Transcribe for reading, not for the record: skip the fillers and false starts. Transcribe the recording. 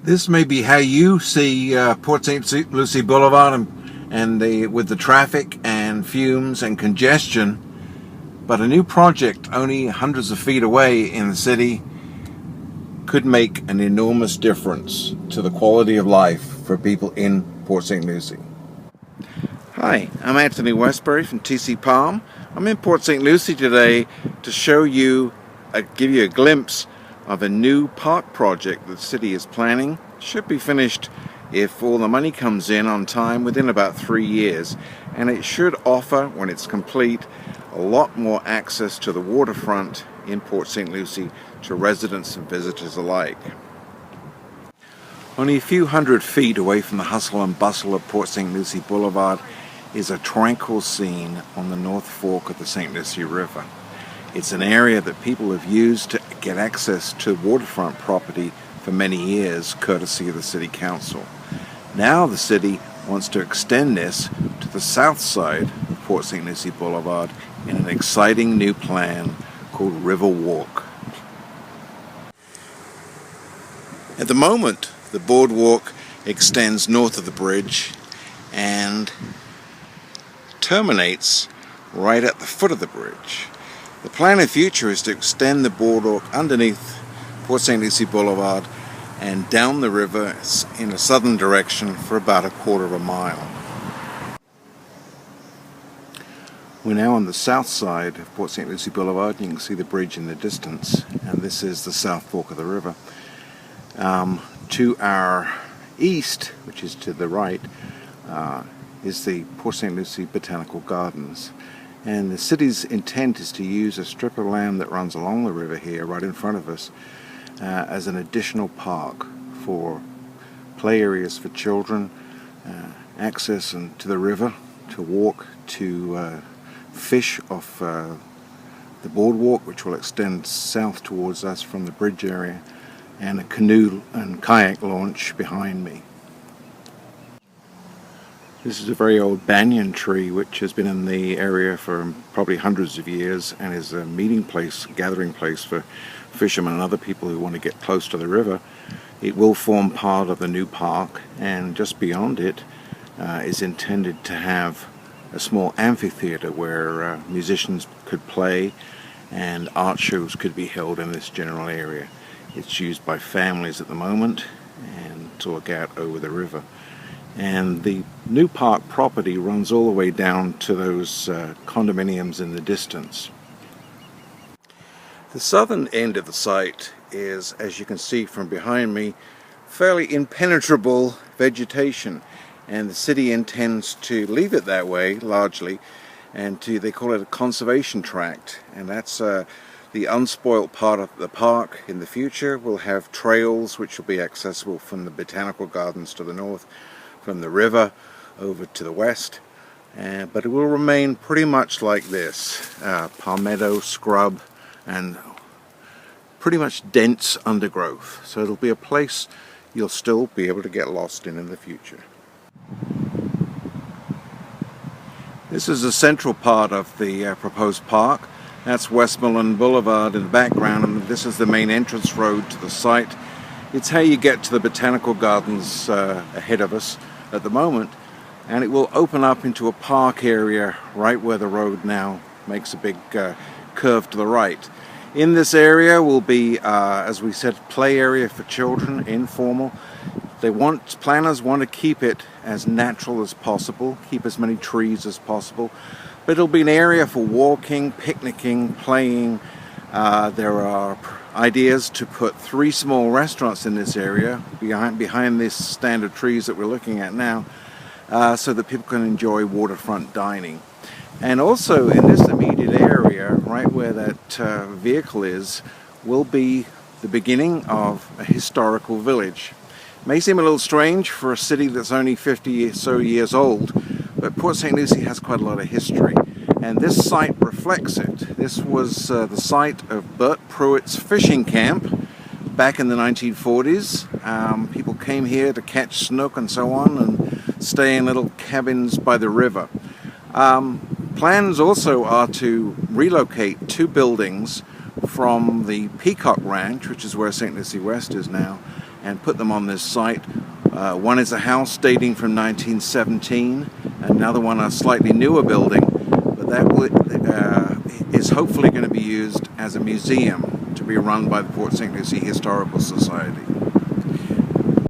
This may be how you see Port St. Lucie Boulevard with the traffic and fumes and congestion, but a new project only hundreds of feet away in the city could make an enormous difference to the quality of life for people in Port St. Lucie. Hi, I'm Anthony Westbury from TC Palm. I'm in Port St. Lucie today to show you, give you a glimpse of a new park project the city is planning. Should be finished, if all the money comes in on time, within about 3 years, and it should offer, when it's complete, a lot more access to the waterfront in Port St. Lucie to residents and visitors alike. Only a few hundred feet away from the hustle and bustle of Port St. Lucie Boulevard is a tranquil scene on the North Fork of the St. Lucie River. It's an area that people have used to get access to waterfront property for many years, courtesy of the City Council. Now the city wants to extend this to the south side of Port St. Lucie Boulevard in an exciting new plan called Riverwalk. At the moment, the boardwalk extends north of the bridge and terminates right at the foot of the bridge. The plan in future is to extend the boardwalk underneath Port St. Lucie Boulevard and down the river in a southern direction for about a quarter of a mile. We're now on the south side of Port St. Lucie Boulevard. You can see the bridge in the distance, and this is the south fork of the river. To our east, which is to the right, is the Port St. Lucie Botanical Gardens. And the city's intent is to use a strip of land that runs along the river here, right in front of us, as an additional park for play areas for children, access to the river, to walk, to fish off the boardwalk, which will extend south towards us from the bridge area, and a canoe and kayak launch behind me. This is a very old banyan tree which has been in the area for probably hundreds of years and is a meeting place, gathering place for fishermen and other people who want to get close to the river. It will form part of the new park, and just beyond it is intended to have a small amphitheater where musicians could play and art shows could be held in this general area. It's used by families at the moment and to look out over the river. And the new park property runs all the way down to those condominiums in the distance. The southern end of the site is, as you can see from behind me, fairly impenetrable vegetation, and the city intends to leave it that way largely, and they call it a conservation tract, and that's the unspoilt part of the park. In the future will have trails which will be accessible from the botanical gardens to the north, from the river over to the west, but it will remain pretty much like this, palmetto, scrub, and pretty much dense undergrowth. So it'll be a place you'll still be able to get lost in the future. This is the central part of the proposed park. That's Westmoreland Boulevard in the background, and this is the main entrance road to the site. It's how you get to the botanical gardens ahead of us at the moment, and it will open up into a park area right where the road now makes a big curve to the right. In this area will be, as we said, play area for children, informal. Planners want to keep it as natural as possible, keep as many trees as possible, but it'll be an area for walking, picnicking, playing. There are ideas to put 3 small restaurants in this area behind this stand of trees that we're looking at now, so that people can enjoy waterfront dining. And also in this immediate area, right where that vehicle is, will be the beginning of a historical village. May seem a little strange for a city that's only 50 or so years old, but Port St. Lucie has quite a lot of history, and this site reflects it. This was the site of Bert Pruitt's fishing camp back in the 1940s. People came here to catch snook and so on, and stay in little cabins by the river. Plans also are to relocate 2 buildings from the Peacock Ranch, which is where St. Lucie West is now, and put them on this site. One is a house dating from 1917, another one a slightly newer building, but that is hopefully going to be used as a museum to be run by the Port St. Lucie Historical Society.